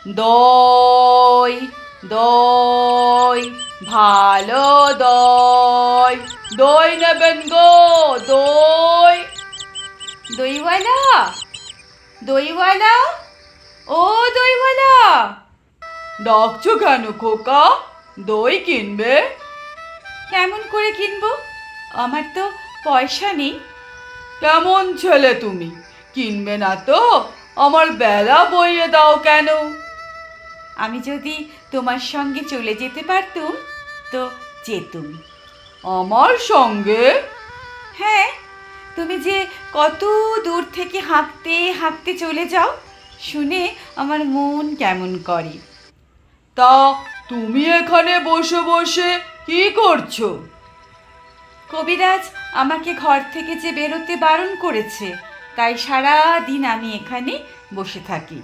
দই দই ভালো দই দই নেবেন গো দই। দইওয়ালা, দইওয়ালা, ও দইওয়ালা, ডাকছো কেন খোকা? দই কিনবে? কেমন করে কিনবো? আমার তো পয়সা নেই। কেমন ছেলে তুমি, কিনবে না তো আমার বেলা বইয়ে দাও কেন? আমি যদি তোমার সঙ্গে চলে যেতে পারতুম তো যেতুম। আমার সঙ্গে? হ্যাঁ, তুমি যে কত দূর থেকে হাঁটতে হাঁটতে চলে যাও, শুনে আমার মন কেমন করে। তা তুমি এখানে বসে বসে কি করছো? কবিরাজ আমাকে ঘর থেকে যে বেরোতে বারণ করেছে, তাই সারা দিন আমি এখানে বসে থাকি।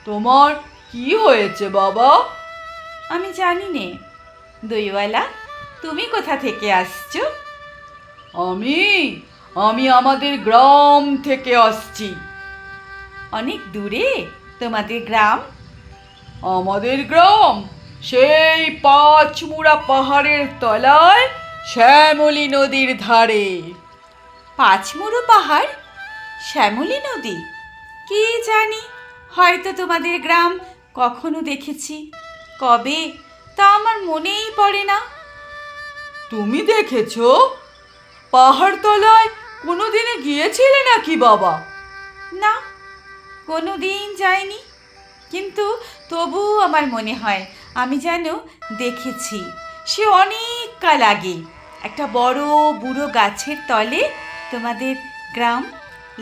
তোমার কি হয়েছে বাবা? আমি জানি নে। দইওয়ালা, তুমি কোথা থেকে আসছো? আমি আমি আমাদের গ্রাম থেকে আসছি। অনেক দূরে তোমাদের গ্রাম? আমাদের গ্রাম সেই পাঁচমুড়া পাহাড়ের তলায় শ্যামলী নদীর ধারে। পাঁচমুড়ো পাহাড়, শ্যামলী নদী? কি জানি, হয়তো তোমাদের গ্রাম কখনো দেখেছি, কবে তা আমার মনেই পড়ে না। তুমি দেখেছো? পাহাড়তলায় কোনোদিনে গিয়েছিলে নাকি বাবা? না, কোনোদিন যাইনি, কিন্তু তবু আমার মনে হয় আমি যেন দেখেছি। সে অনেক কাল আগে একটা বড় বুড়ো গাছের তলে তোমাদের গ্রাম,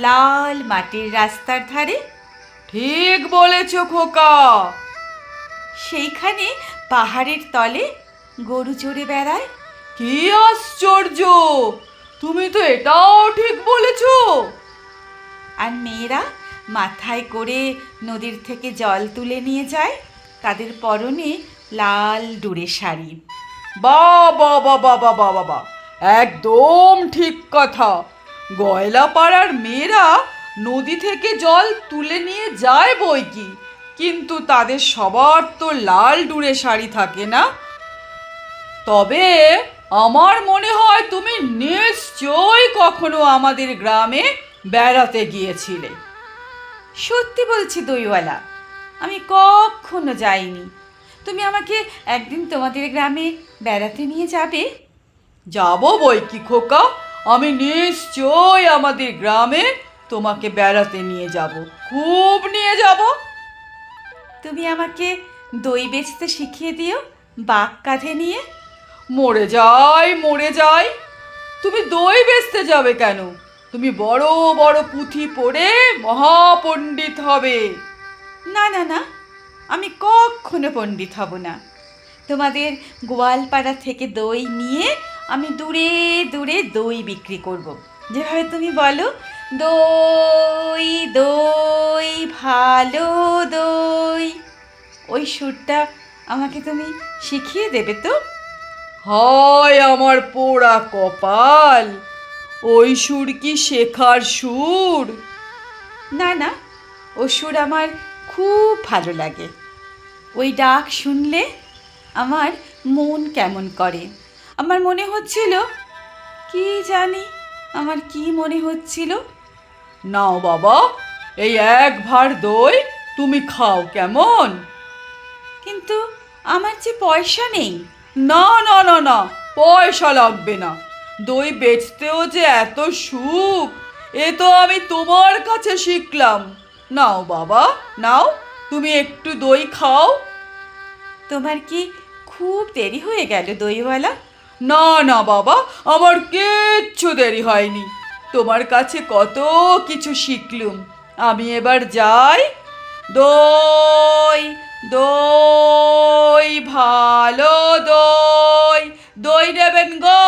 লাল মাটির রাস্তার ধারে। ঠিক বলেছ খোকা। সেইখানে পাহাড়ের তলে গরু চড়ে বেড়ায়। কি আশ্চর্য, তুমি তো এটাও ঠিক বলেছ। আর মেয়েরা মাথায় করে নদীর থেকে জল তুলে নিয়ে যায়, তাদের পরনে লাল ডুরে শাড়ি। বাবা বাবা বাবা বাবা, একদম ঠিক কথা। গয়লাপাড়ার মেয়েরা নদী থেকে জল তুলে নিয়ে যায় বই কি, কিন্তু তাদের সবার তো লাল ডুরে শাড়ি থাকে না। তবে আমার মনে হয় তুমি নিশ্চয়ই কখনো আমাদের গ্রামে বেড়াতে গিয়েছিলে। সত্যি বলছি দইওয়ালা, আমি কখনো যাইনি। তুমি আমাকে একদিন তোমাদের গ্রামে বেড়াতে নিয়ে যাবে? যাব বই কি খোকা, আমি নিশ্চয়ই আমাদের গ্রামে তোমাকে বেড়াতে নিয়ে যাব, খুব নিয়ে যাব। তুমি আমাকে দই বেচতে শিখিয়ে দিও, বাঁক কাঁধে নিয়ে। মরে যাই মরে যাই, তুমি দই বেচতে যাবে কেন? তুমি বড় বড় পুঁথি পড়ে মহাপণ্ডিত হবে। না না না, আমি কখনো পণ্ডিত হব না। তোমাদের গোয়ালপাড়া থেকে দই নিয়ে আমি দূরে দূরে দই বিক্রি করব, যেভাবে তুমি বলো, দই দই ভালো দই। ওই সুরটা আমাকে তুমি শিখিয়ে দেবে তো? হয় আমার পোড়া কপাল, ওই সুর কি শেখার সুর? না না, ও সুর আমার খুব ভালো লাগে। ওই ডাক শুনলে আমার মন কেমন করে। আমার মনে হচ্ছিল, কি জানি আমার কি মনে হচ্ছিল। নাও বাবা, এই এক ভাঁড় দই তুমি খাও কেমন? কিন্তু আমার যে পয়সা নেই। না না না না, পয়সা লাগবে না। দই বেচতেও যে এত সুখ, এ তো আমি তোমার কাছে শিখলাম। নাও বাবা নাও, তুমি একটু দই খাও। তোমার কি খুব দেরি হয়ে গেল দইওয়ালা? না না বাবা, আমার কিচ্ছু দেরি হয়নি। তোমার কাছে কত কিছু শিখলুম। আমি এবার যাই। দই দই ভালো দই, দই নেবেন গো